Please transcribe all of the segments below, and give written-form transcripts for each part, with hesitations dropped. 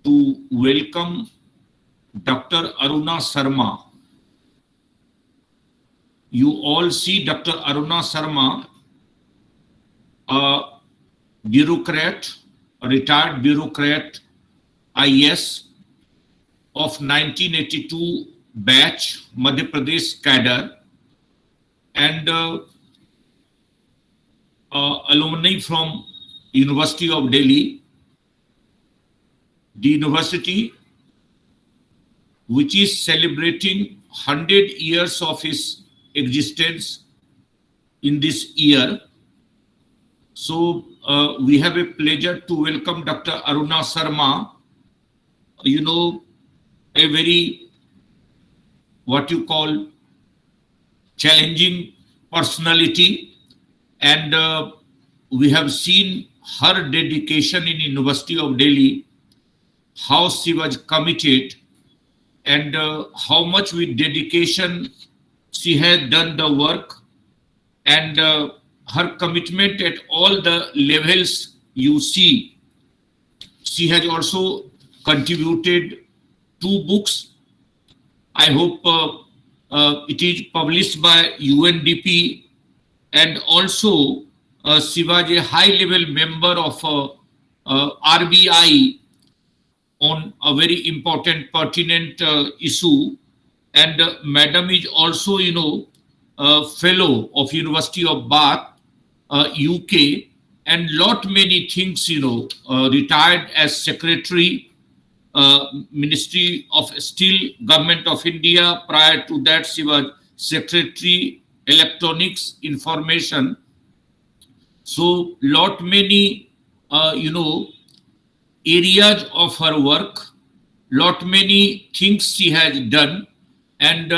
to welcome Dr. Aruna Sharma. You all see Dr. Aruna Sharma, a bureaucrat, a retired bureaucrat, IAS of 1982 batch, Madhya Pradesh cadre, and alumni from University of Delhi, the university which is celebrating 100 years of its existence in this year. So we have a pleasure to welcome Dr. Aruna Sharma, you know, a very, what you call, challenging personality, and we have seen her dedication in University of Delhi, how she was committed, and how much with dedication she has done the work, and her commitment at all the levels you see. She has also contributed 2 books. I hope it is published by UNDP, and also she was a high-level member of RBI on a very important, pertinent issue. And Madam is also, fellow of University of Bath, UK, and lot many things, retired as secretary, Ministry of Steel, Government of India. Prior to that, she was secretary, Electronics, Information. So lot many, areas of her work, lot many things she has done, and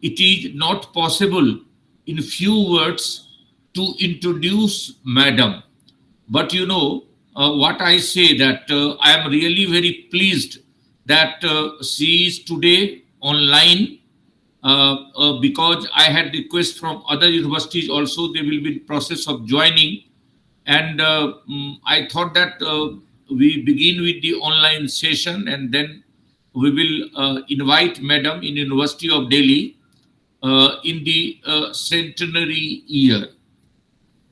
it is not possible in few words to introduce Madam. But what I say, that I am really very pleased that she is today online, because I had requests from other universities also. They will be in process of joining, and I thought that we begin with the online session, and then we will invite Madam in University of Delhi in the centenary year.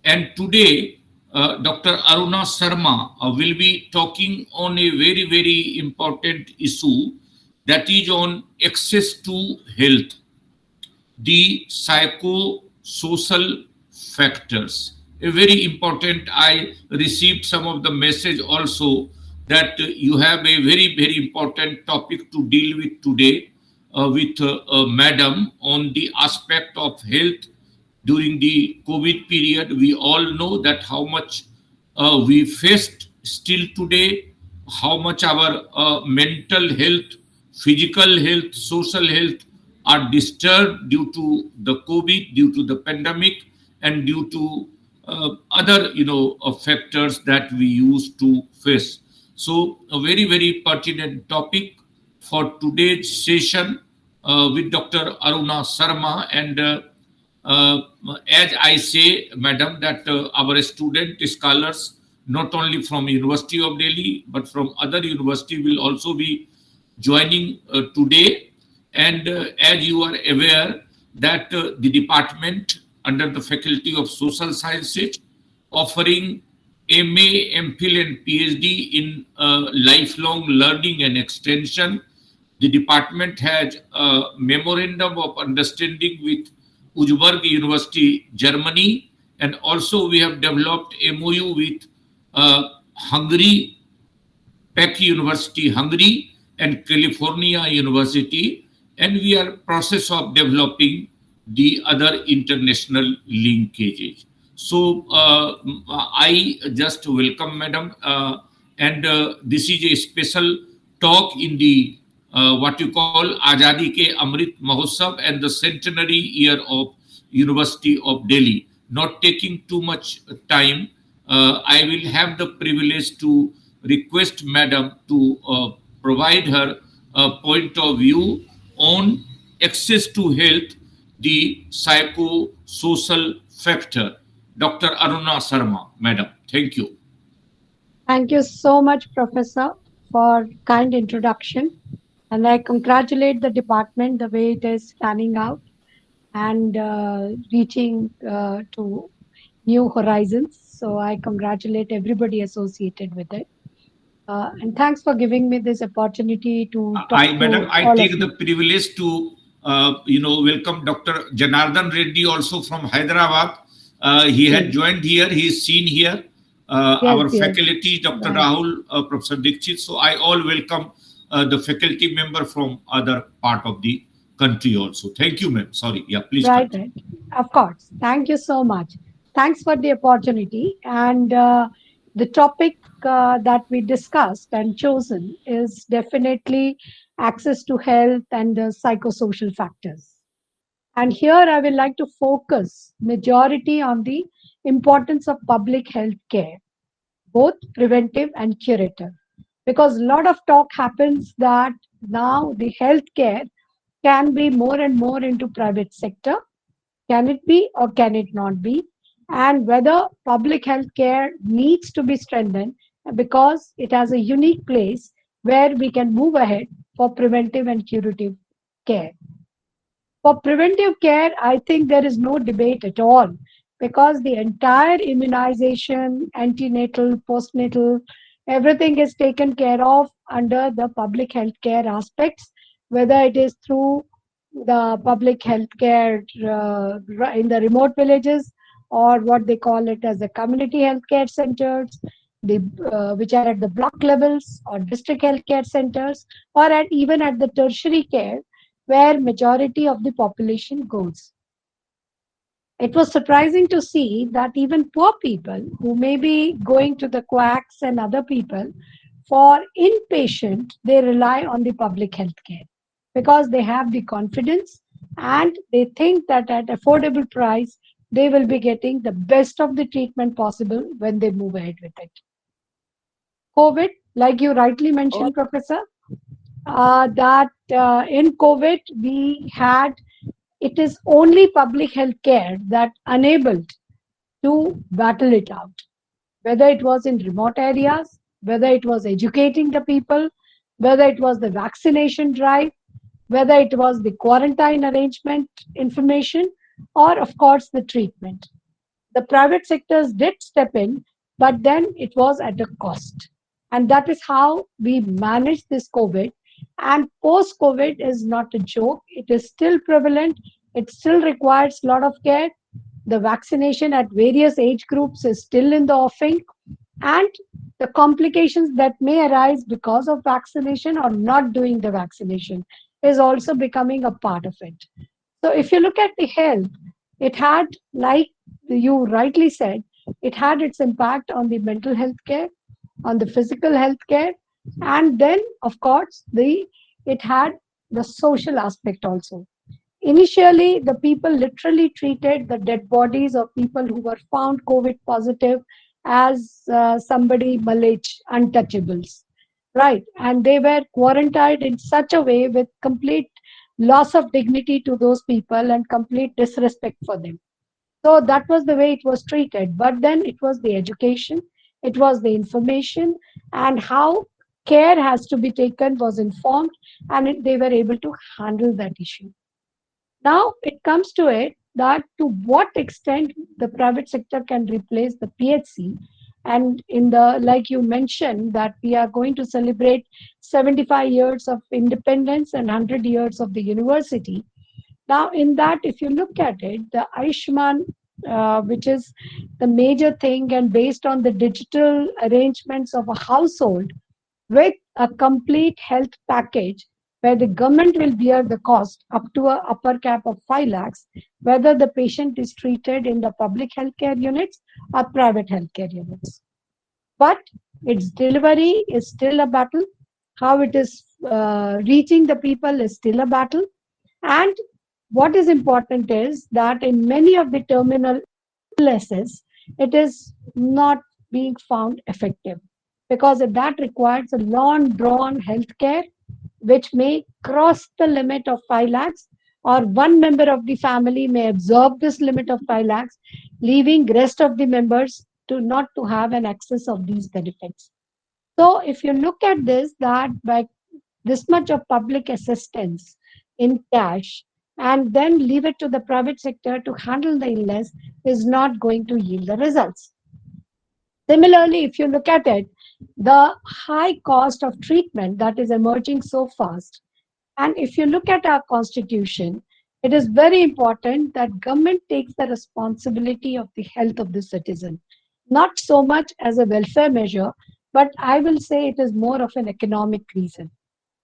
And today, Dr. Aruna Sharma will be talking on a very, very important issue, that is on access to health, the psychosocial factors. A very important, I received some of the message also that you have a very, very important topic to deal with today with Madam on the aspect of health during the COVID period. We all know that how much we faced still today, how much our mental health, physical health, social health are disturbed due to the COVID, due to the pandemic, and due to other, factors that we used to face. So a very, very pertinent topic for today's session with Dr. Aruna Sharma. And as I say, Madam, that our student scholars, not only from University of Delhi, but from other university, will also be joining today. And as you are aware, that the department under the Faculty of Social Sciences offering MA, MPhil and PhD in lifelong learning and extension. The department has a memorandum of understanding with Uzburg University, Germany, and also we have developed MOU with Hungary, Peck University, Hungary, and California University, and we are process of developing the other international linkages. So I just welcome Madam, and this is a special talk in the what you call Azadi Ke Amrit Mahotsav and the centenary year of University of Delhi. Not taking too much time, I will have the privilege to request Madam to provide her point of view on access to health, the psychosocial factor. Dr. Aruna Sharma, Madam. Thank you. Thank you so much, Professor, for kind introduction. And I congratulate the department the way it is planning out and reaching to new horizons. So I congratulate everybody associated with it. And thanks for giving me this opportunity to talk Madam, to I all of take the you. privilege to, welcome Dr. Janardhan Reddy also from Hyderabad. He had Yes, joined here. He is seen here. yes, Our yes. faculty, Dr. Right, Rahul, Professor Dikshit. So I all welcome the faculty member from other part of the country also. Thank you, ma'am. Sorry. Yeah, please right, continue. right. Of course. Thank you so much. Thanks for the opportunity. And the topic that we discussed and chosen is definitely access to health and psychosocial factors. And here I would like to focus majority on the importance of public health care, both preventive and curative. Because a lot of talk happens that now the healthcare can be more and more into private sector. Can it be or can it not be? And whether public health care needs to be strengthened because it has a unique place where we can move ahead for preventive and curative care. For preventive care, I think there is no debate at all because the entire immunization, antenatal, postnatal, everything is taken care of under the public health care aspects, whether it is through the public health care in the remote villages or what they call it as the community health care centers, which are at the block levels or district health care centers, or even at the tertiary care where majority of the population goes. It was surprising to see that even poor people who may be going to the quacks and other people for inpatient, they rely on the public health care because they have the confidence and they think that at affordable price they will be getting the best of the treatment possible when they move ahead with it. COVID, like you rightly mentioned, Professor, that in COVID we had it is only public health care that enabled to battle it out, whether it was in remote areas, whether it was educating the people, whether it was the vaccination drive, whether it was the quarantine arrangement information, or of course the treatment. The private sectors did step in, but then it was at a cost. And that is how we managed this COVID. And post COVID is not a joke, it is still prevalent, it still requires a lot of care. The vaccination at various age groups is still in the offing, and the complications that may arise because of vaccination or not doing the vaccination is also becoming a part of it. So if you look at the health, it had, like you rightly said, it had its impact on the mental health care, on the physical health care, and then of course the it had the social aspect also. Initially, the people literally treated the dead bodies of people who were found COVID positive as somebody Malaych untouchables, right? And they were quarantined in such a way with complete loss of dignity to those people and complete disrespect for them. So that was the way it was treated. But then it was the education, it was the information, and how care has to be taken was informed, and they were able to handle that issue. Now it comes to it that to what extent the private sector can replace the PHC. And in the, like you mentioned, that we are going to celebrate 75 years of independence and 100 years of the university. Now, in that, if you look at it, the Aishman, which is the major thing, and based on the digital arrangements of a household, with a complete health package where the government will bear the cost up to a upper cap of 5 lakhs, whether the patient is treated in the public healthcare units or private healthcare units. But its delivery is still a battle. How it is reaching the people is still a battle. And what is important is that in many of the terminal illnesses, it is not being found effective because that requires a long drawn healthcare which may cross the limit of 5 lakhs, or one member of the family may absorb this limit of 5 lakhs, leaving rest of the members to not to have an access of these benefits. So if you look at this, that by this much of public assistance in cash and then leave it to the private sector to handle the illness is not going to yield the results. Similarly, if you look at it, the high cost of treatment that is emerging so fast, and if you look at our constitution, it is very important that government takes the responsibility of the health of the citizen, not so much as a welfare measure, but I will say it is more of an economic reason.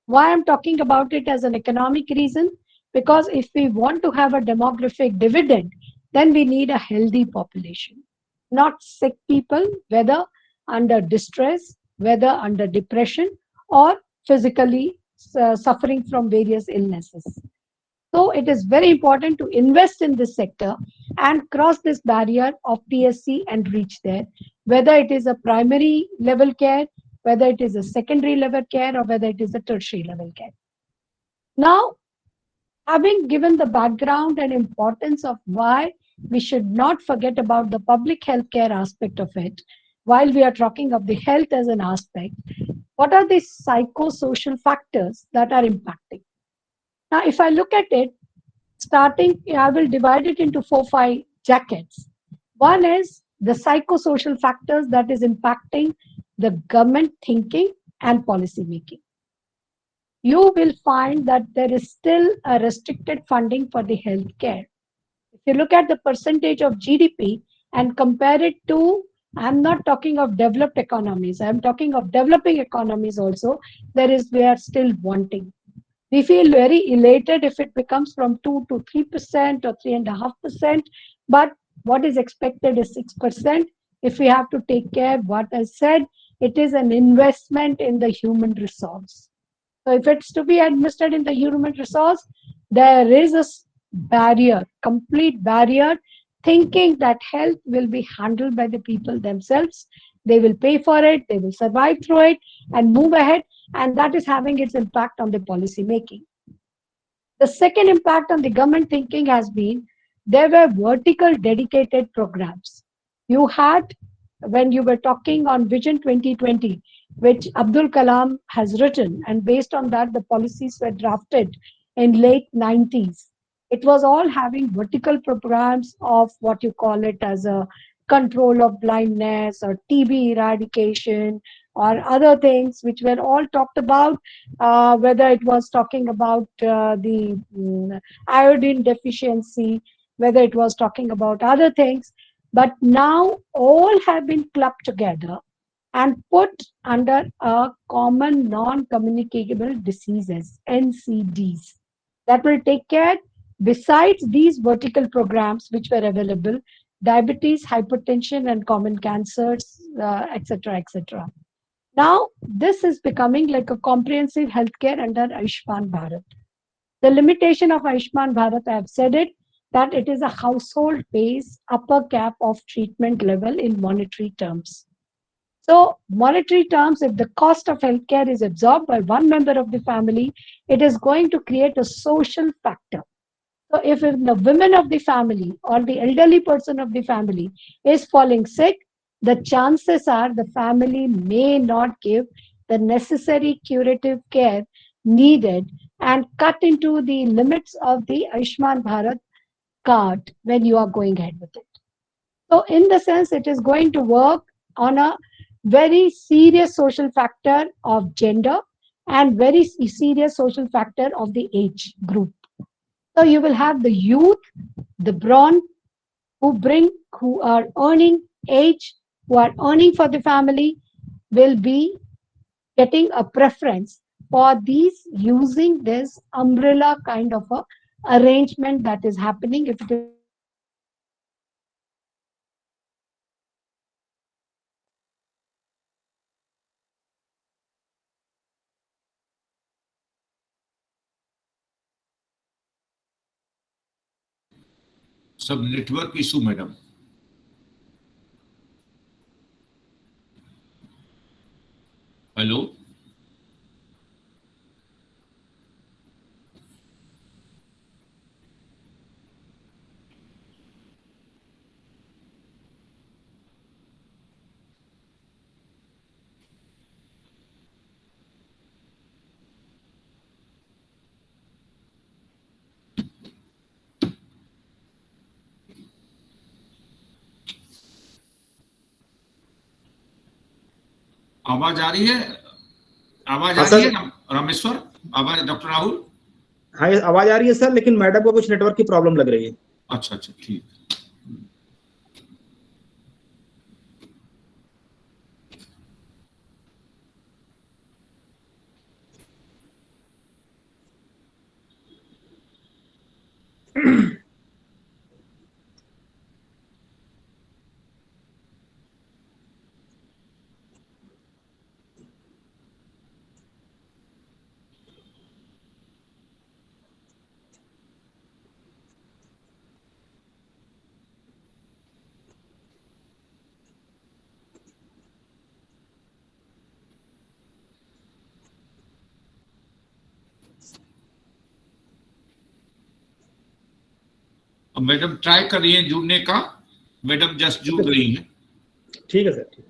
Why I'm talking about it as an economic reason? Because if we want to have a demographic dividend, then we need a healthy population, not sick people, whether under distress, whether under depression, or physically suffering from various illnesses. So it is very important to invest in this sector and cross this barrier of PSC and reach there, whether it is a primary level care, whether it is a secondary level care, or whether it is a tertiary level care. Now, having given the background and importance of why we should not forget about the public health care aspect of it, while we are talking of the health as an aspect, what are the psychosocial factors that are impacting? Now, if I look at it, starting, I will divide it into 4, 5 jackets. One is the psychosocial factors that is impacting the government thinking and policy making. You will find that there is still a restricted funding for the healthcare. If you look at the percentage of GDP and compare it to, I'm not talking of developed economies, I'm talking of developing economies also, we are still wanting. We feel very elated if it becomes from 2 to 3% or 3.5%, but what is expected is 6%. If we have to take care, what I said, it is an investment in the human resource. So if it's to be administered in the human resource, there is a barrier, complete barrier, thinking that health will be handled by the people themselves. They will pay for it, they will survive through it and move ahead, and that is having its impact on the policy making. The second impact on the government thinking has been there were vertical dedicated programs. You had, when you were talking on Vision 2020, which Abdul Kalam has written, and based on that, the policies were drafted in late 90s. It was all having vertical programs of what you call it as a control of blindness or TB eradication or other things which were all talked about, whether it was talking about the iodine deficiency, whether it was talking about other things. But now all have been clubbed together and put under a common non-communicable diseases, NCDs, that will take care, besides these vertical programs which were available, diabetes, hypertension, and common cancers, etc., etc. Now, this is becoming like a comprehensive healthcare under Ayushman Bharat. The limitation of Ayushman Bharat, I have said it, that it is a household based upper cap of treatment level in monetary terms. So, monetary terms, if the cost of healthcare is absorbed by one member of the family, it is going to create a social factor. So, if the women of the family or the elderly person of the family is falling sick, the chances are the family may not give the necessary curative care needed and cut into the limits of the Ayushman Bharat card when you are going ahead with it. So, in the sense, it is going to work on a very serious social factor of gender and very serious social factor of the age group. So you will have the youth, the brawn, who are earning age, who are earning for the family, will be getting a preference for these using this umbrella kind of a arrangement that is happening. If it is going to be सब network issue madam. Hello. आवाज आ रही है? आवाज हाँ आ रही है sir. Rameshwar? आवाज doctor Rahul? हाँ आवाज आ रही है सर, लेकिन मैडम को कुछ नेटवर्क की प्रॉब्लम लग रही है। अच्छा अच्छा ठीक। अब मैडम ट्राई कर रही है जुड़ने का। मैडम जस्ट जुड़ रही है। ठीक है सर, ठीक।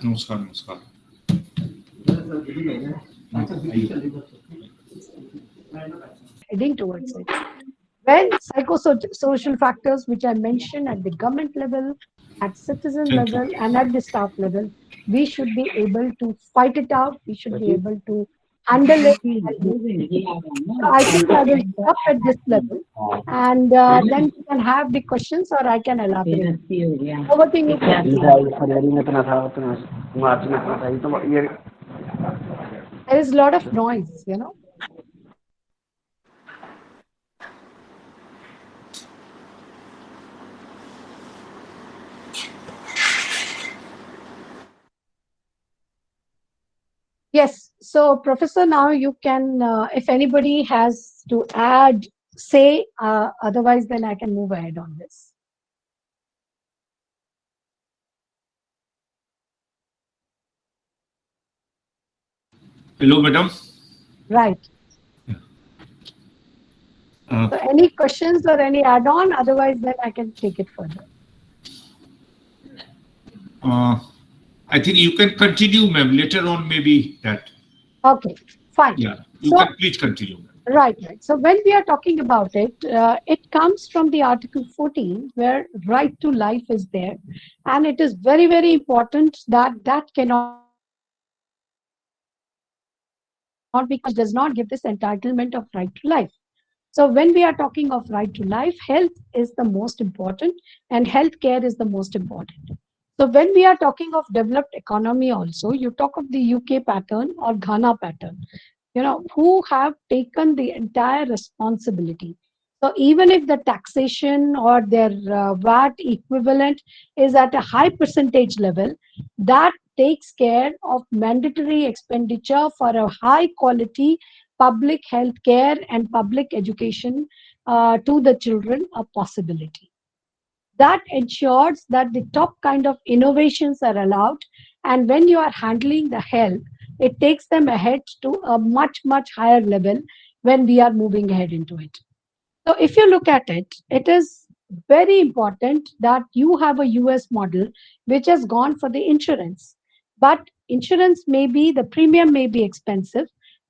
नमस्कार नमस्कार। Heading towards it. When psychosocial factors, which I mentioned at the government level, at citizen thank you. level, and at the staff level, we should be able to fight it out. We should be able to handle it. And move it. So I think I will stop at this level, and then we can have the questions, or I can elaborate. Over to you, Professor. There is a lot of noise, you know. Yes. So, Professor, now you can, if anybody has to add, say, otherwise, then I can move ahead on this. Hello madam. Right. So, any questions or any add-on? Otherwise, then I can take it further. I think you can continue, ma'am. Later on, maybe that. Okay, fine. Yeah, you So, can please continue, ma'am. right, right. So, when we are talking about it, it comes from the Article 14, where right to life is there. And it is very, very important that that cannot be conditional. Does not give this entitlement of right to life. So when we are talking of right to life, health is the most important and healthcare is the most important. So when we are talking of developed economy also, you talk of the UK pattern or Ghana pattern, who have taken the entire responsibility. So even if the taxation or their VAT equivalent is at a high percentage level, that takes care of mandatory expenditure for a high quality public health care and public education to the children a possibility. That ensures that the top kind of innovations are allowed, and when you are handling the health, it takes them ahead to a much, much higher level when we are moving ahead into it. So if you look at it, it is very important that you have a US model which has gone for the insurance. But insurance may be, the premium may be expensive,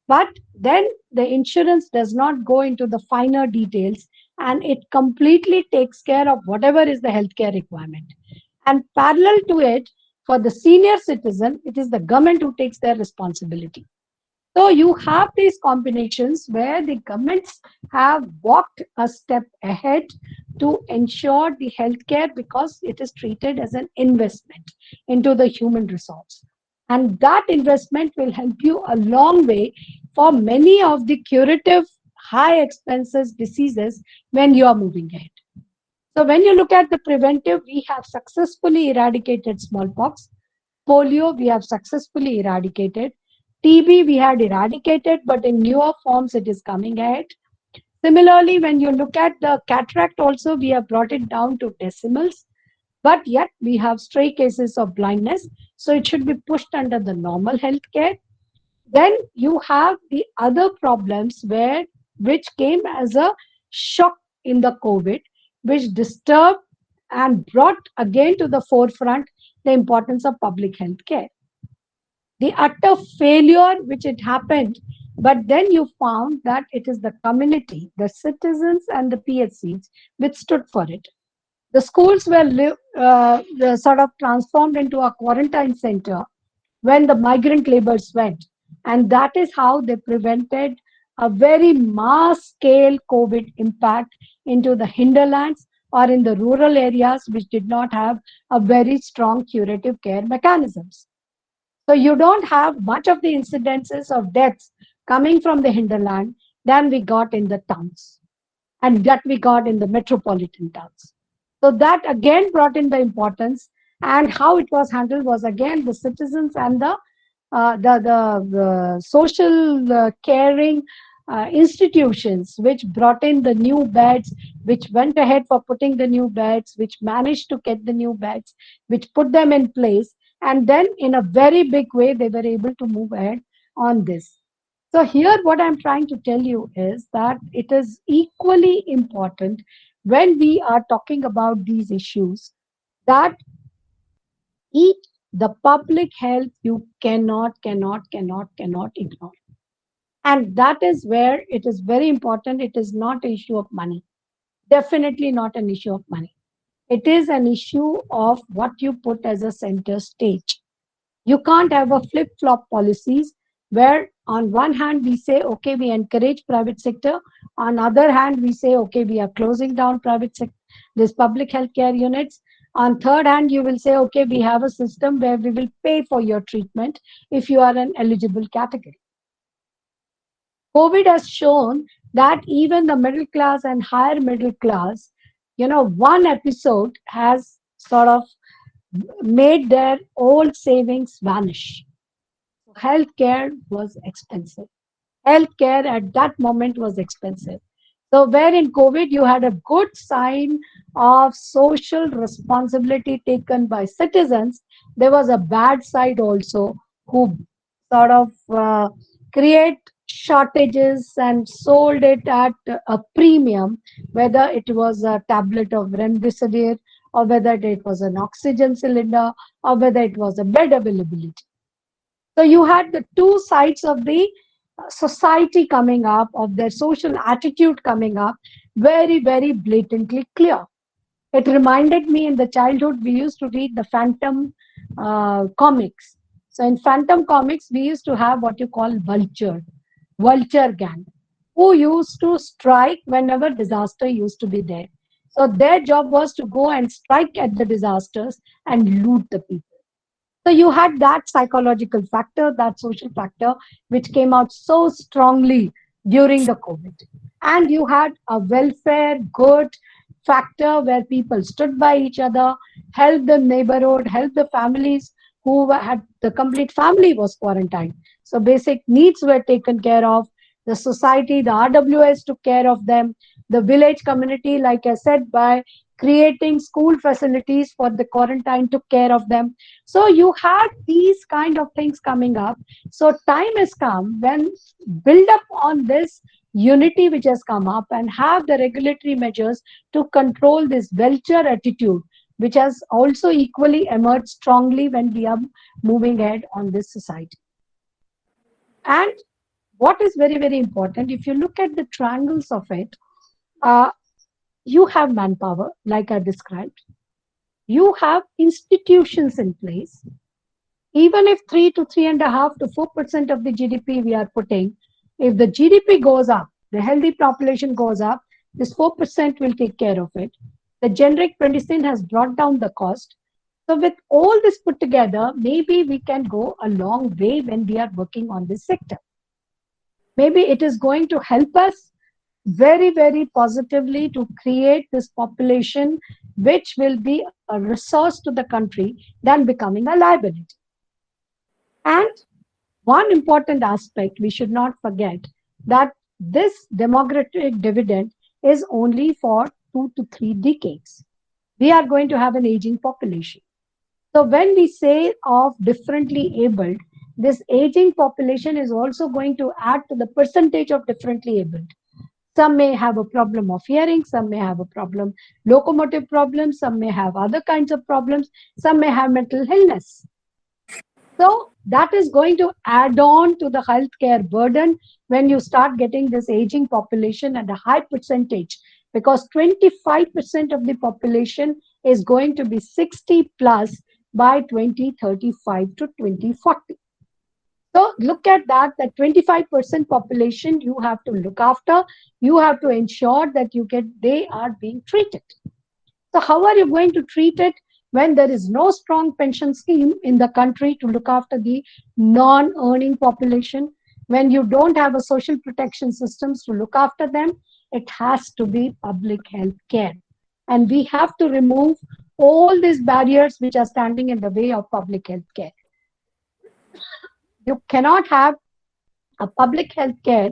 but then the insurance does not go into the finer details, and it completely takes care of whatever is the healthcare requirement. And parallel to it, for the senior citizen, it is the government who takes their responsibility. So you have these combinations where the governments have walked a step ahead to ensure the healthcare, because it is treated as an investment into the human resource. And that investment will help you a long way for many of the curative high expenses diseases when you are moving ahead. So when you look at the preventive, we have successfully eradicated smallpox. Polio, we have successfully eradicated. TB, we had eradicated, but in newer forms, it is coming ahead. Similarly, when you look at the cataract, also, we have brought it down to decimals, but yet we have stray cases of blindness. So it should be pushed under the normal healthcare. Then you have the other problems which came as a shock in the COVID, which disturbed and brought again to the forefront the importance of public health care. The utter failure which it happened, but then you found that it is the community, the citizens and the PHCs which stood for it. The schools were sort of transformed into a quarantine center when the migrant laborers went. And that is how they prevented a very mass scale COVID impact into the hinterlands or in the rural areas which did not have a very strong curative care mechanisms. So you don't have much of the incidences of deaths coming from the hinterland than we got in the towns and that we got in the metropolitan towns. So that again brought in the importance, and how it was handled was again the citizens and the social caring institutions which brought in the new beds, which went ahead for putting the new beds, which managed to get the new beds, which put them in place, and then in a very big way they were able to move ahead on this. So here what I'm trying to tell you is that it is equally important when we are talking about these issues that each the public health you cannot ignore. And that is where it is very important. It is not an issue of money. Definitely not an issue of money. It is an issue of what you put as a center stage. You can't have a flip-flop policies where on one hand we say, okay, we encourage private sector. On other hand, we say, okay, we are closing down private sector, this public healthcare units. On third hand, you will say, okay, we have a system where we will pay for your treatment if you are an eligible category. COVID has shown that even the middle class and higher middle class, one episode has sort of made their old savings vanish. Healthcare was expensive. Healthcare at that moment was expensive. So, where in COVID you had a good sign of social responsibility taken by citizens, there was a bad side also who sort of create shortages and sold it at a premium, whether it was a tablet of remdesivir or whether it was an oxygen cylinder or whether it was a bed availability. So you had the two sides of the society coming up, of their social attitude coming up, very, very blatantly clear. It reminded me in the childhood, we used to read the Phantom comics. So in Phantom comics, we used to have what you call vulture gang, who used to strike whenever disaster used to be there. So their job was to go and strike at the disasters and loot the people. So you had that psychological factor, that social factor, which came out so strongly during the COVID. And you had a welfare, good factor where people stood by each other, helped the neighborhood, helped the families who had the complete family was quarantined. So basic needs were taken care of. The society, the RWS took care of them. the village community, like I said, by creating school facilities for the quarantine, took care of them. So you had these kind of things coming up. So time has come when build up on this unity which has come up and have the regulatory measures to control this vulture attitude, which has also equally emerged strongly when we are moving ahead on this society. And what is very, very important, if you look at the triangles of it, uh, you have manpower, like I described, you have institutions in place. Even if 3 to 3.5 to 4% of the GDP we are putting, if the GDP goes up, the healthy population goes up, this 4% will take care of it. The generic medicine has brought down the cost. So with all this put together, maybe we can go a long way when we are working on this sector. Maybe it is going to help us very, very positively to create this population which will be a resource to the country than becoming a liability. And one important aspect we should not forget that this demographic dividend is only for 2 to 3 decades. We are going to have an aging population. So when we say of differently abled, this aging population is also going to add to the percentage of differently abled. Some may have a problem of hearing, some may have a problem, locomotive problems, some may have other kinds of problems, some may have mental illness. So that is going to add on to the healthcare burden when you start getting this aging population at a high percentage, because 25% of the population is going to be 60 plus by 2035 to 2040. So look at that, that 25% population you have to look after, you have to ensure that they are being treated. So how are you going to treat it when there is no strong pension scheme in the country to look after the non-earning population? When you don't have a social protection systems to look after them, it has to be public health care. And we have to remove all these barriers which are standing in the way of public health care. You cannot have a public health care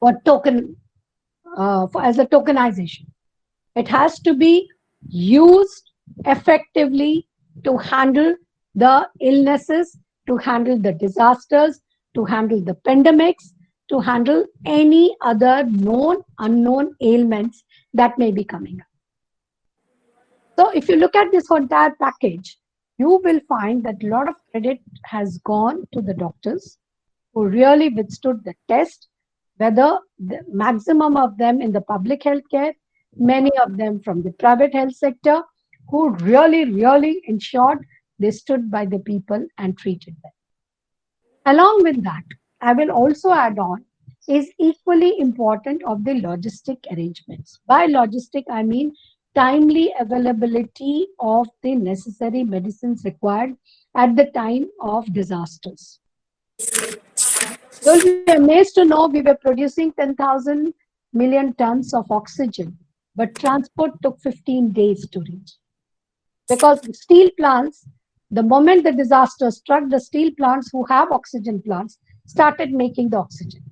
or token as a tokenization. It has to be used effectively to handle the illnesses, to handle the disasters, to handle the pandemics, to handle any other known, unknown ailments that may be coming up. So if you look at this entire package, you will find that a lot of credit has gone to the doctors who really withstood the test, whether the maximum of them in the public health care, many of them from the private health sector, who really, really ensured they stood by the people and treated them. Along with that, I will also add on is equally important of the logistic arrangements. By logistic, I mean timely availability of the necessary medicines required at the time of disasters. You'll be amazed to know we were producing 10,000 million tons of oxygen, but transport took 15 days to reach. Because the steel plants, the moment the disaster struck, the steel plants who have oxygen plants started making the oxygen.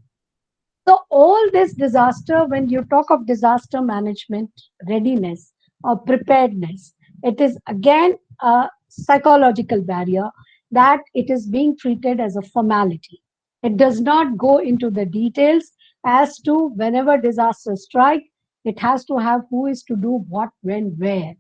So all this disaster, when you talk of disaster management, readiness or preparedness, it is again a psychological barrier that it is being treated as a formality. It does not go into the details as to whenever disaster strike, it has to have who is to do what, when, where.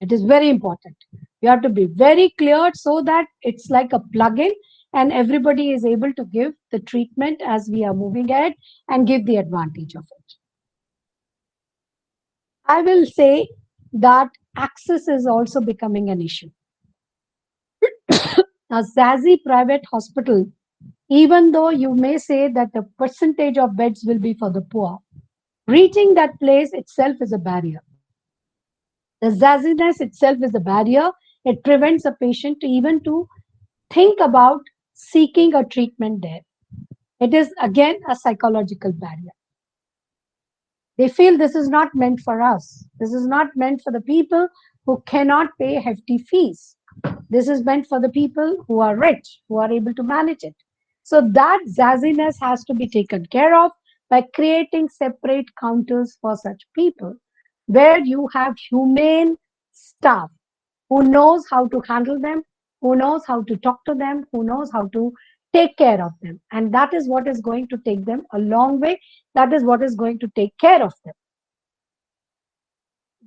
It is very important. You have to be very clear so that it's like a plug-in and everybody is able to give the treatment as we are moving ahead and give the advantage of it. I will say that access is also becoming an issue. A Zazi private hospital, even though you may say that the percentage of beds will be for the poor, reaching that place itself is a barrier. The zazziness itself is a barrier. It prevents a patient to even to think about seeking a treatment there. It is again a psychological barrier. They feel this is not meant for us. This is not meant for the people who cannot pay hefty fees. This is meant for the people who are rich, who are able to manage it. So that zazziness has to be taken care of by creating separate counters for such people, where you have humane staff who knows how to handle them, who knows how to talk to them, who knows how to take care of them. And that is what is going to take them a long way. That is what is going to take care of them.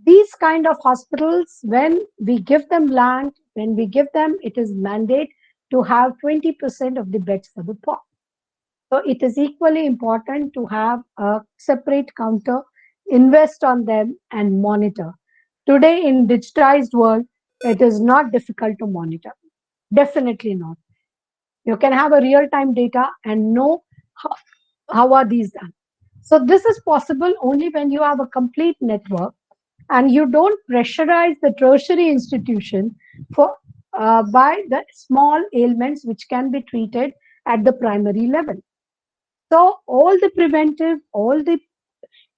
These kind of hospitals, when we give them land, when we give them, it is mandate to have 20% of the beds for the poor. So it is equally important to have a separate counter, invest on them and monitor. Today in digitized world, it is not difficult to monitor. Definitely not. You can have a real-time data and know how, how are these done. So this is possible only when you have a complete network and you don't pressurize the tertiary institution for by the small ailments which can be treated at the primary level. So all the preventive, all the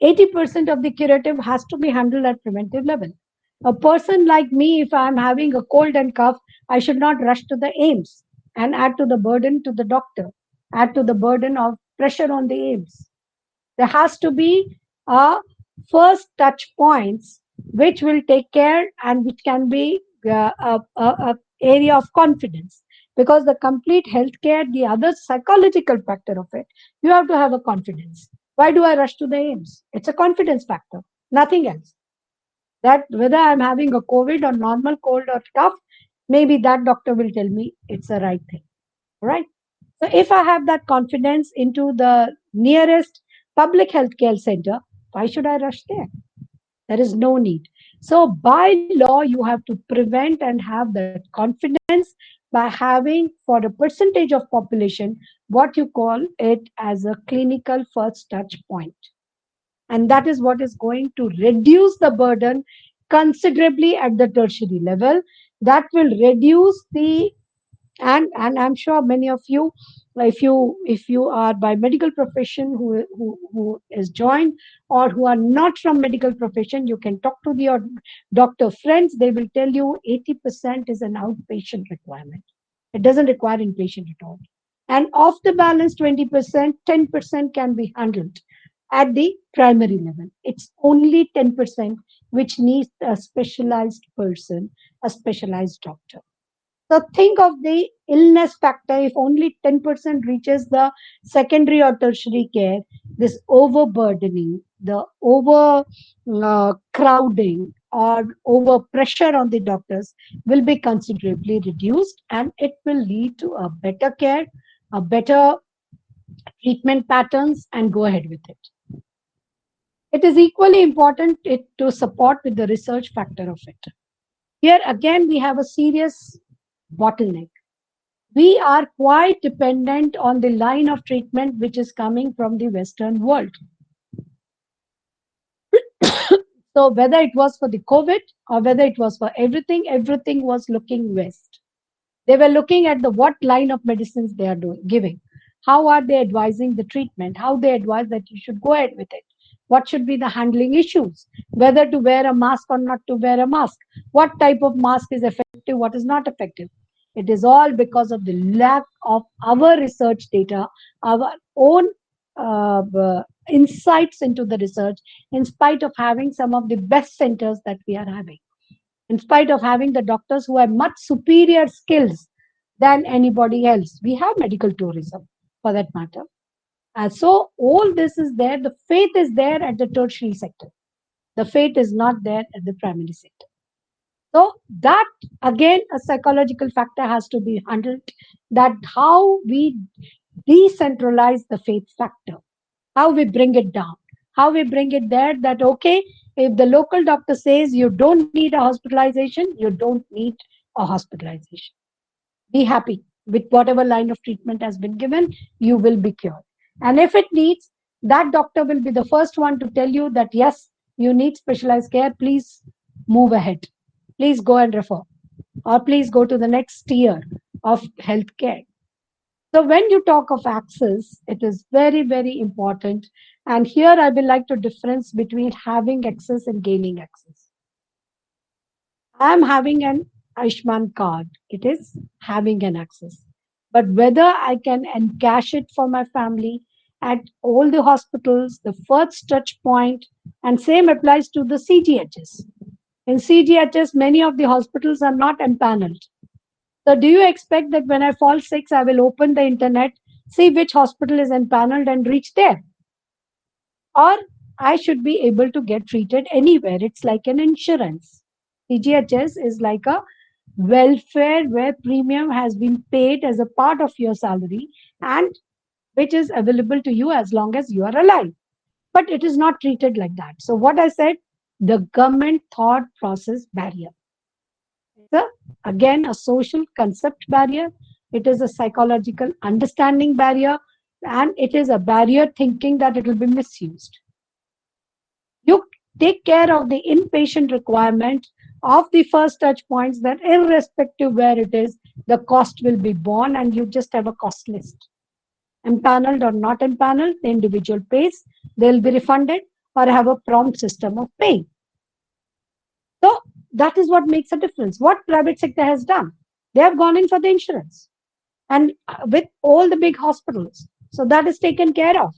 80% of the curative has to be handled at preventive level. A person like me, if I'm having a cold and cough, I should not rush to the AIMS and add to the burden to the doctor, add to the burden of pressure on the AIMS. There has to be a first touch points which will take care and which can be a area of confidence, because the complete healthcare, the other psychological factor of it, you have to have a confidence. Why do I rush to the AIMS? It's a confidence factor, nothing else. That whether I'm having a COVID or normal cold or cough, maybe that doctor will tell me it's the right thing, right? So if I have that confidence into the nearest public healthcare center, why should I rush there? There is no need. So by law, you have to prevent and have that confidence by having for a percentage of population what you call it as a clinical first touch point. And that is what is going to reduce the burden considerably at the tertiary level. That will reduce the, and I'm sure many of you, if you are by medical profession who is joined, or who are not from medical profession, you can talk to your doctor friends. They will tell you 80% is an outpatient requirement. It doesn't require inpatient at all. And of the balance 20%, 10% can be handled at the primary level. It's only 10% which needs a specialized person, a specialized doctor. So think of the illness factor. If only 10% reaches the secondary or tertiary care, this overburdening, the over crowding or over pressure on the doctors will be considerably reduced, and it will lead to a better care, a better treatment patterns, and go ahead with it. It is equally important to support with the research factor of it. Here again, we have a serious bottleneck. We are quite dependent on the line of treatment which is coming from the Western world. So whether it was for the COVID or whether it was for everything, everything was looking west. They were looking at the what line of medicines they are giving. How are they advising the treatment? How they advise that you should go ahead with it? What should be the handling issues? Whether to wear a mask or not to wear a mask? What type of mask is effective? What is not effective? It is all because of the lack of our research data, our own insights into the research, in spite of having some of the best centers that we are having, in spite of having the doctors who have much superior skills than anybody else. We have medical tourism for that matter. So all this is there. The faith is there at the tertiary sector. The faith is not there at the primary sector. So that again, a psychological factor has to be handled. That how we decentralize the faith factor, how we bring it down, how we bring it there. That okay, if the local doctor says you don't need a hospitalization, you don't need a hospitalization. Be happy with whatever line of treatment has been given, you will be cured. And if it needs, that doctor will be the first one to tell you that yes, you need specialized care, please move ahead, please go and refer, or please go to the next tier of healthcare. So when you talk of access, it is very, very important. And here I will like to difference between having access and gaining access. I am having an Aishman card. It is having an access. But whether I can encash it for my family at all the hospitals, the first touch point, and same applies to the CGHS. In CGHS, many of the hospitals are not empaneled. So, do you expect that when I fall sick, I will open the internet, see which hospital is empaneled, and reach there? Or I should be able to get treated anywhere. It's like an insurance. CGHS is like a welfare where premium has been paid as a part of your salary and which is available to you as long as you are alive. But it is not treated like that. So, what I said, the government thought process barrier. It's again a social concept barrier. It is a psychological understanding barrier, and it is a barrier thinking that it will be misused. You take care of the inpatient requirement of the first touch points, that irrespective where it is, the cost will be borne, and you just have a cost list. Empaneled or not empaneled, the individual pays, they'll be refunded or have a prompt system of paying. So that is what makes a difference. What private sector has done, they have gone in for the insurance and with all the big hospitals. So that is taken care of.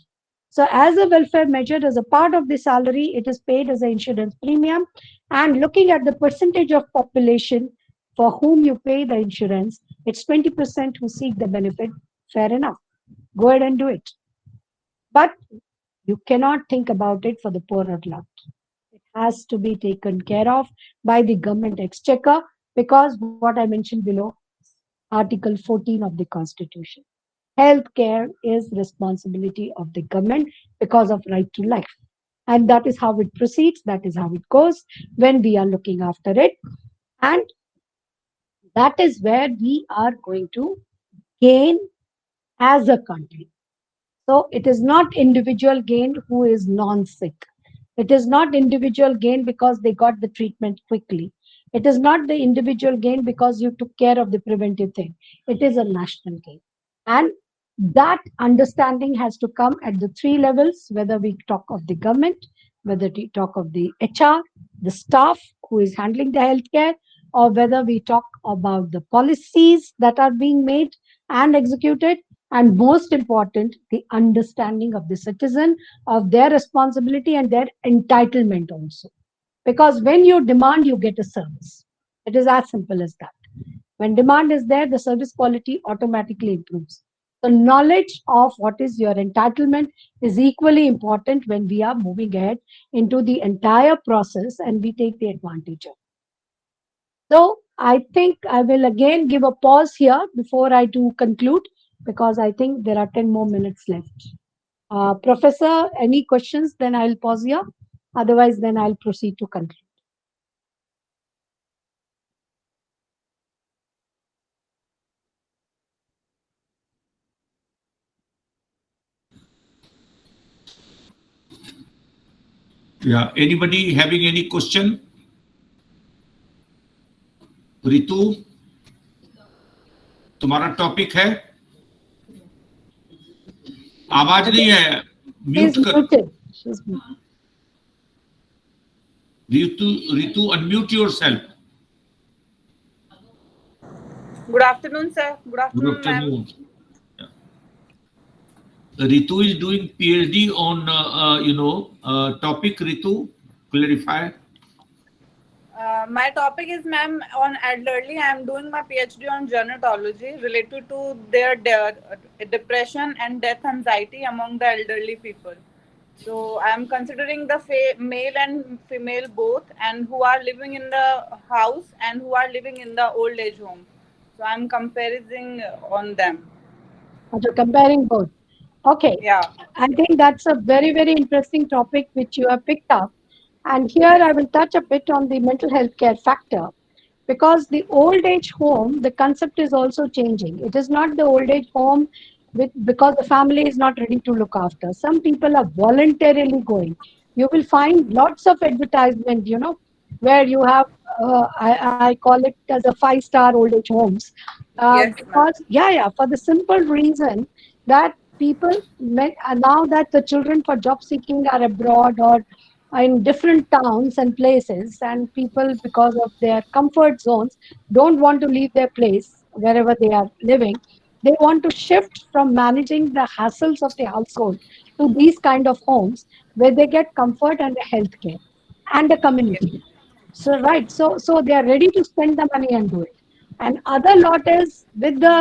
So as a welfare measure, as a part of the salary, it is paid as an insurance premium. And looking at the percentage of population for whom you pay the insurance, it's 20% who seek the benefit. Fair enough. Go ahead and do it. But you cannot think about it for the poor or lot. It has to be taken care of by the government exchequer because what I mentioned below, Article 14 of the Constitution. Healthcare is responsibility of the government because of right to life. And that is how it proceeds, that is how it goes when we are looking after it. And that is where we are going to gain as a country. So it is not individual gain who is non-sick. It is not individual gain because they got the treatment quickly. It is not the individual gain because you took care of the preventive thing. It is a national gain. And that understanding has to come at the three levels, whether we talk of the government, whether we talk of the HR, the staff who is handling the healthcare, or whether we talk about the policies that are being made and executed, and most important, the understanding of the citizen of their responsibility and their entitlement also. Because when you demand, you get a service. It is as simple as that. When demand is there, the service quality automatically improves. The knowledge of what is your entitlement is equally important when we are moving ahead into the entire process and we take the advantage of. So I think I will again give a pause here before I do conclude because I think there are 10 more minutes left. Professor, any questions? Then I'll pause here. Otherwise, then I'll proceed to conclude. Yeah. Anybody having any question? Ritu, तुम्हारा topic है? आवाज नहीं है, mute She's कर. muted. She's muted. Ritu, unmute yourself. Good afternoon, sir. Good Good afternoon, ma'am. afternoon. Yeah. Ritu is doing PhD on, topic. Ritu, clarify. My topic is, ma'am, on elderly. I am doing my PhD on gerontology related to their depression and death anxiety among the elderly people. So I am considering the male and female both, and who are living in the house and who are living in the old age home. So I am comparing on them. So comparing both. Okay. Yeah. I think that's a very, very interesting topic which you have picked up. And here I will touch a bit on the mental health care factor because the old age home, the concept is also changing. It is not the old age home because the family is not ready to look after. Some people are voluntarily going. You will find lots of advertisement, where you have, I call it as a five-star old age homes. Yes, ma'am. Because, yeah, for the simple reason that people, now that the children for job seeking are abroad or in different towns and places, and people, because of their comfort zones, don't want to leave their place wherever they are living. they want to shift from managing the hassles of the household to these kind of homes where they get comfort and a health care and a Yes. community. So right, so they are ready to spend the money and do it. And other lot is with the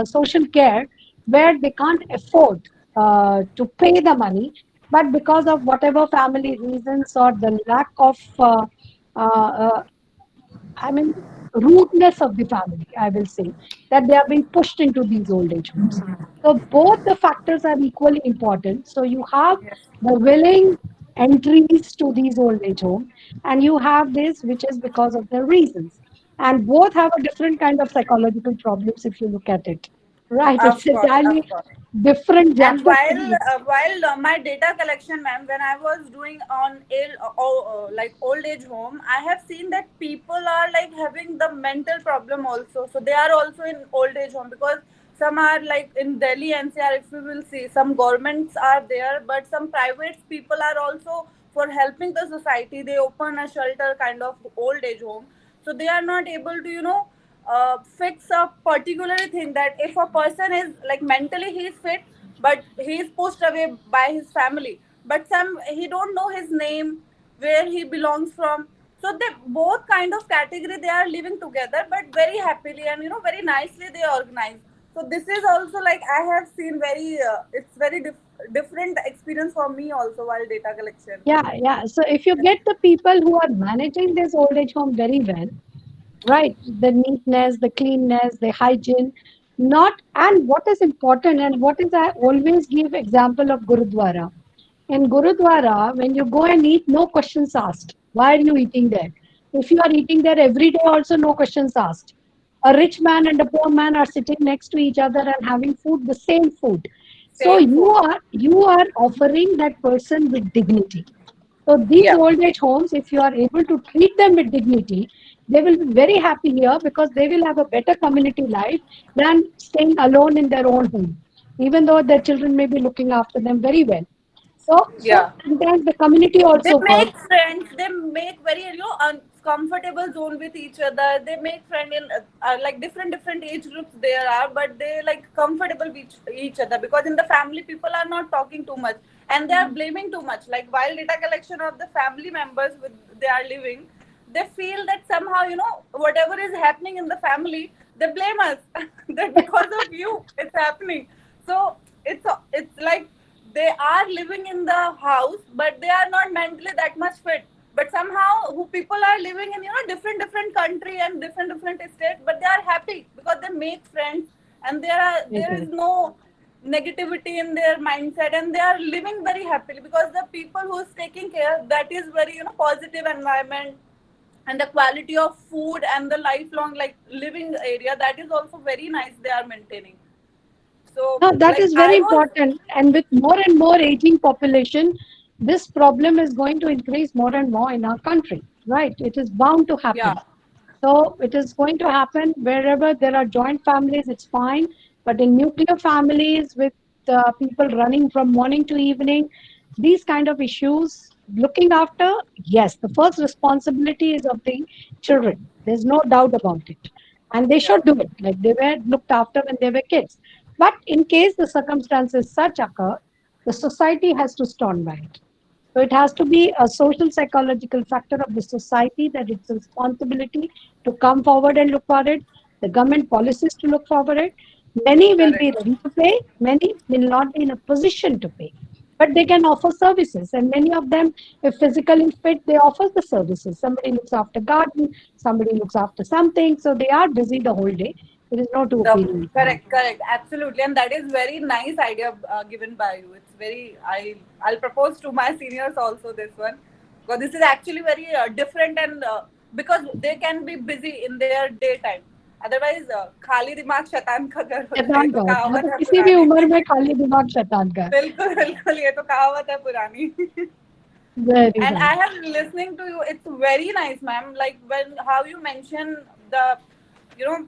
social care where they can't afford to pay the money, but because of whatever family reasons or the lack of uh, uh, I mean, rudeness of the family, I will say, that they are being pushed into these old age homes. So both the factors are equally important. So you have Yes. the willing entries to these old age homes, and you have this which is because of the reasons. And both have a different kind of psychological problems if you look at it. Right? It's Of course, entirely of course. different And genre. while my data collection, ma'am, when I was doing on like old age home, I have seen that people are like having the mental problem also. So they are also in old age home, because some are like in Delhi NCR. If we will see, some governments are there, but some private people are also for helping the society. They open a shelter kind of old age home, so they are not able to fix a particular thing, that if a person is like mentally he is fit, but he is pushed away by his family, but some he don't know his name, where he belongs from. So they both kind of category, they are living together but very happily, and very nicely they organize. So this is also like I have seen very it's very different experience for me also while data collection. Yeah, yeah. So if you get the people who are managing this old age home very well, right, the neatness, the cleanness, the hygiene, not, and what is important and what is, I always give example of Gurudwara. In Gurudwara, when you go and eat, no questions asked, why are you eating there? If you are eating there every day also, no questions asked. A rich man and a poor man are sitting next to each other and having food, the same food. So Same food. you are offering that person with dignity. So these Yeah. old age homes, if you are able to treat them with dignity, they will be very happy here because they will have a better community life than staying alone in their own home, even though their children may be looking after them very well. So Yeah. sometimes the community They also works. make friends, they make very uncomfortable zone with each other. They make friend in like different age groups there are, but they like comfortable with each other, because in the family people are not talking too much, and they are blaming too much. Like while data collection of the family members with they are living, they feel that somehow whatever is happening in the family, they blame us that because of you it's happening. So it's like they are living in the house, but they are not mentally that much fit. But somehow who people are living in different country and different state, but they are happy because they make friends, and there is Okay. no negativity in their mindset, and they are living very happily because the people who is taking care, that is very positive environment, and the quality of food and the lifelong like living area, that is also very nice they are maintaining. So No, that like is very I was. important. And with more and more aging population, this problem is going to increase more and more in our country, right? It is bound to Yeah. happen. So it is going to happen wherever there are joint families, it's fine. But in nuclear families with people running from morning to evening, these kind of issues, looking after, yes, the first responsibility is of the children. There's no doubt about it. And they Yeah. should do it like they were looked after when they were kids. But in case the circumstances such occur, the society has to stand by it. So it has to be a social psychological factor of the society that it's a responsibility to come forward and look for it, the government policies to look for it. Many will be Correct. ready to pay, many will not be in a position to pay. But they can offer services, and many of them, if physically fit, they offer the services. Somebody looks after garden, somebody looks after something, so they are busy the whole day. There is no two The opinions on it. correct, absolutely, and that is very nice idea given by you. It's very I'll propose to my seniors also this one, because this is actually very different, and because they can be busy in their daytime. Otherwise, खाली दिमाग शैतान का घर होता है, ये शैतान तो का होता है, तो कहावत है किसी भी पुरानी। उम्र में खाली दिमाग शैतान का है. बिल्कुल बिल्कुल, ये तो कहावत है पुरानी। Very And I right. have listening to you. It's very nice, ma'am. Like when how you mention the, you know,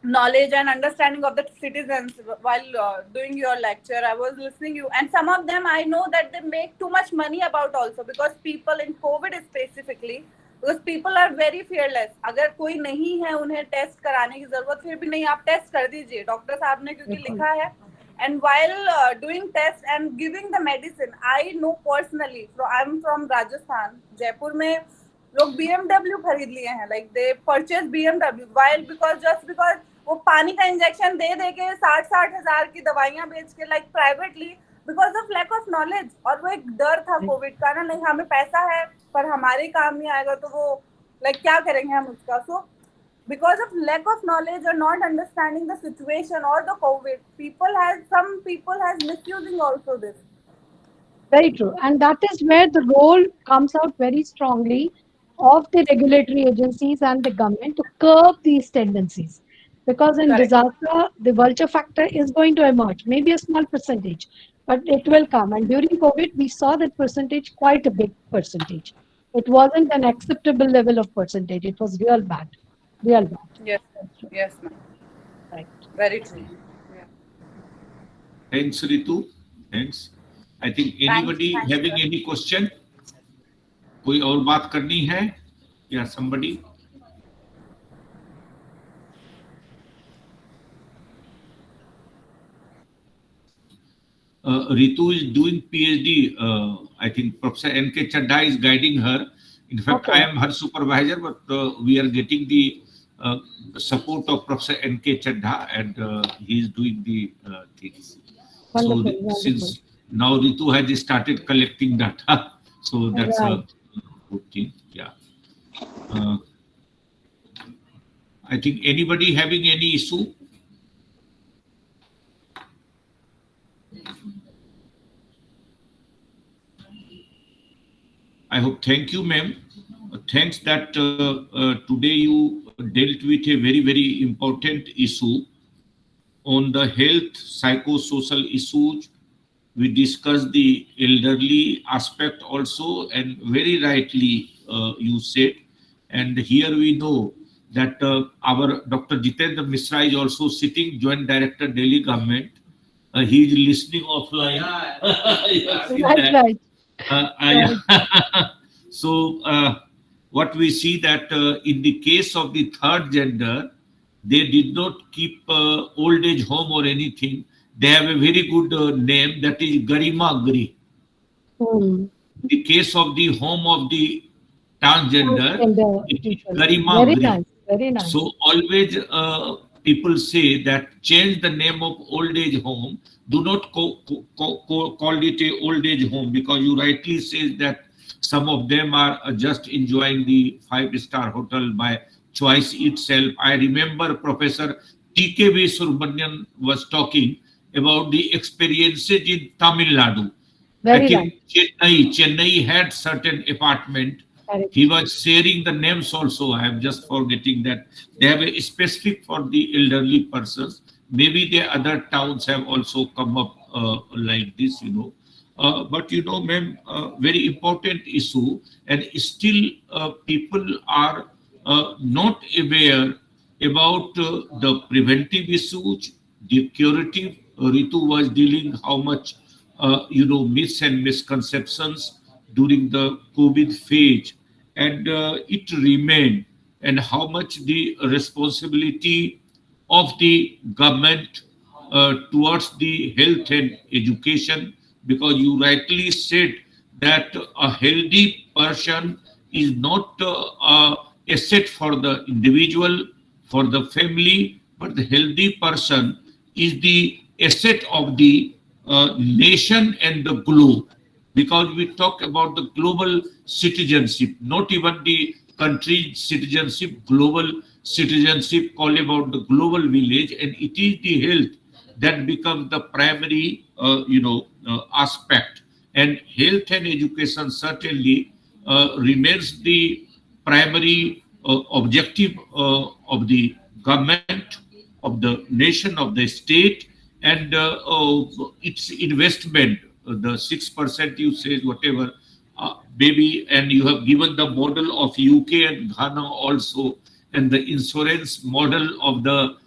knowledge and understanding of the citizens while doing your lecture. I was listening you, and some of them I know that they make too much money about also, because people in COVID specifically, Because people are very fearless. अगर कोई नहीं है उन्हें test कराने की जरूरत, फिर भी नहीं, आप टेस्ट कर दीजिए, डॉक्टर साहब ने क्योंकि लिखा है. And while doing tests and giving the medicine, I know personally, I'm from Rajasthan, Jaipur में लोग BMW खरीद लिए हैं, like they purchase BMW, while just because वो पानी का इंजेक्शन दे के 60-60 हजार की दवाइयां बेच के, like privately, because of lack of knowledge. और वो एक डर था कोविड का ना, नहीं हमें पैसा है पर हमारे काम नहीं आएगा, तो वो like क्या करेंगे हम उसका. So because of lack of knowledge or not understanding the situation or the COVID, some people has misusing also this. Very true. And that is where the role comes out very strongly of the regulatory agencies and the government to curb these tendencies. Because in Correct. disaster, the vulture factor is going to emerge, maybe a small percentage, but it will come. And during COVID, we saw that percentage, quite a big percentage. It wasn't an acceptable level of percentage. It was real bad. Real bad. Yes, yes, ma'am. Right. Very true. Yeah. Thanks, Ritu. Thanks. I think anybody Thanks, having sir. any question? कोई और बात करनी है? Yeah, somebody. Ritu is doing PhD. I think Professor N.K. Chadha is guiding her. In fact, Okay. I am her supervisor, but we are getting the support of Professor N.K. Chadha, and he is doing the things. Wonderful, So wonderful. since now Ritu has started collecting data, so that's a Right. good thing. Yeah. I think anybody having any issue? I hope. Thank you, ma'am. Thanks that today you dealt with a very, very important issue on the health, psychosocial issues. We discussed the elderly aspect also, and very rightly you said. And here we know that our Dr. Jitendra Misra is also sitting, Joint Director, Delhi Government. He is listening offline. You have seen Right, that. right. So what we see that in the case of the third gender, they did not keep old age home or anything. They have a very good name, that is Garima Gri. Hmm. The case of the home of the transgender, Transgender it is people. Garima Very Gri. nice, very nice. So always people say that change the name of old age home. Do not call it a old age home, because you rightly say that some of them are just enjoying the 5-star hotel by choice itself. I remember Professor T.K.V. Subramanian was talking about the experiences in Tamil Nadu. I Very think right. Chennai had certain apartment. Correct. He was sharing the names also. I am just forgetting that they have a specific for the elderly persons. Maybe the other towns have also come up like this, you know. But you know, ma'am, very important issue, and still people are not aware about the preventive issues, the curative. Ritu was dealing how much you know, myths and misconceptions during the COVID phase, and it remained, and how much the responsibility of the government towards the health and education, because you rightly said that a healthy person is not a asset for the individual, for the family, but the healthy person is the asset of the nation and the globe, because we talk about the global citizenship, not even the country citizenship, global citizenship, call about the global village, and it is the health that becomes the primary, aspect. And health and education certainly remains the primary objective of the government, of the nation, of the state, and its investment, the 6% you say, whatever, maybe, and you have given the model of UK and Ghana also, and the insurance model of the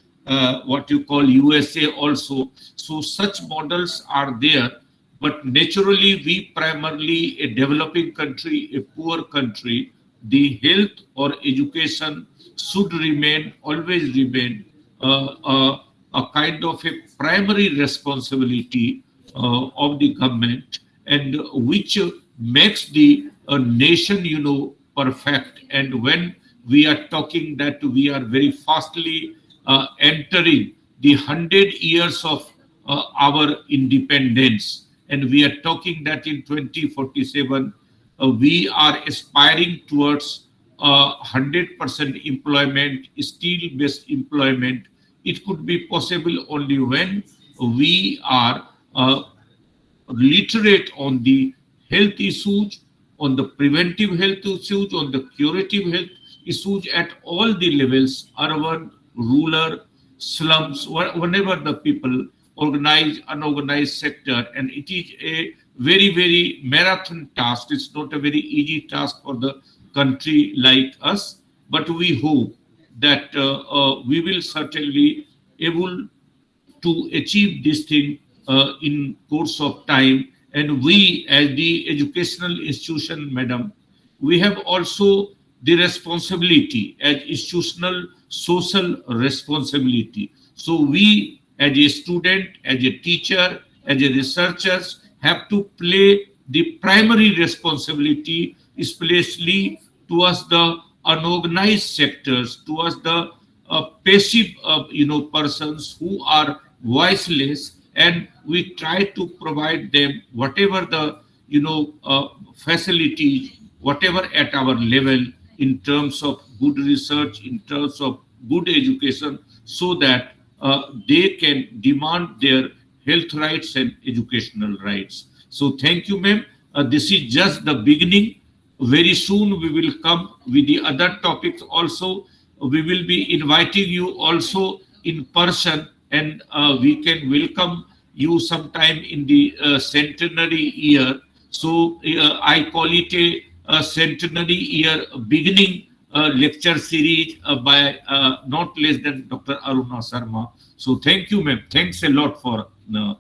what you call USA also. So such models are there, but naturally we primarily a developing country, a poor country, the health or education should remain, always remain a kind of a primary responsibility of the government, and which makes the nation, perfect. And when we are talking that we are very fastly entering the 100 years of our independence, and we are talking that in 2047 we are aspiring towards 100% employment, skill-based employment. It could be possible only when we are literate on the health issues, on the preventive health issues, on the curative health issues at all the levels, urban, rural, slums, whenever the people, organized, unorganized sector. And it is a very, very marathon task. It's not a very easy task for the country like us, but we hope that we will certainly able to achieve this thing in course of time. And we as the educational institution, madam, we have also the responsibility as institutional social responsibility. So we as a student, as a teacher, as a researchers have to play the primary responsibility, especially towards the unorganized sectors, towards the passive persons who are voiceless, and we try to provide them whatever the facilities, whatever at our level, in terms of good research, in terms of good education, so that they can demand their health rights and educational rights. So thank you, ma'am. This is just the beginning. Very soon we will come with the other topics also. We will be inviting you also in person, and we can welcome you sometime in the centenary year. So I call it a centenary year beginning lecture series by not less than Dr. Aruna Sharma. So thank you, ma'am. Thanks a lot for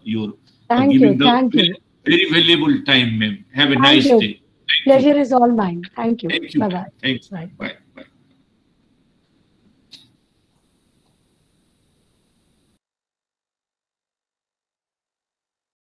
your Thank you. giving the Thank you. very valuable time, ma'am. Have a Thank nice you. day. Thank you. Pleasure is all mine. Thank you. Thank you, Bye ma'am. bye. Thanks. Bye. Bye.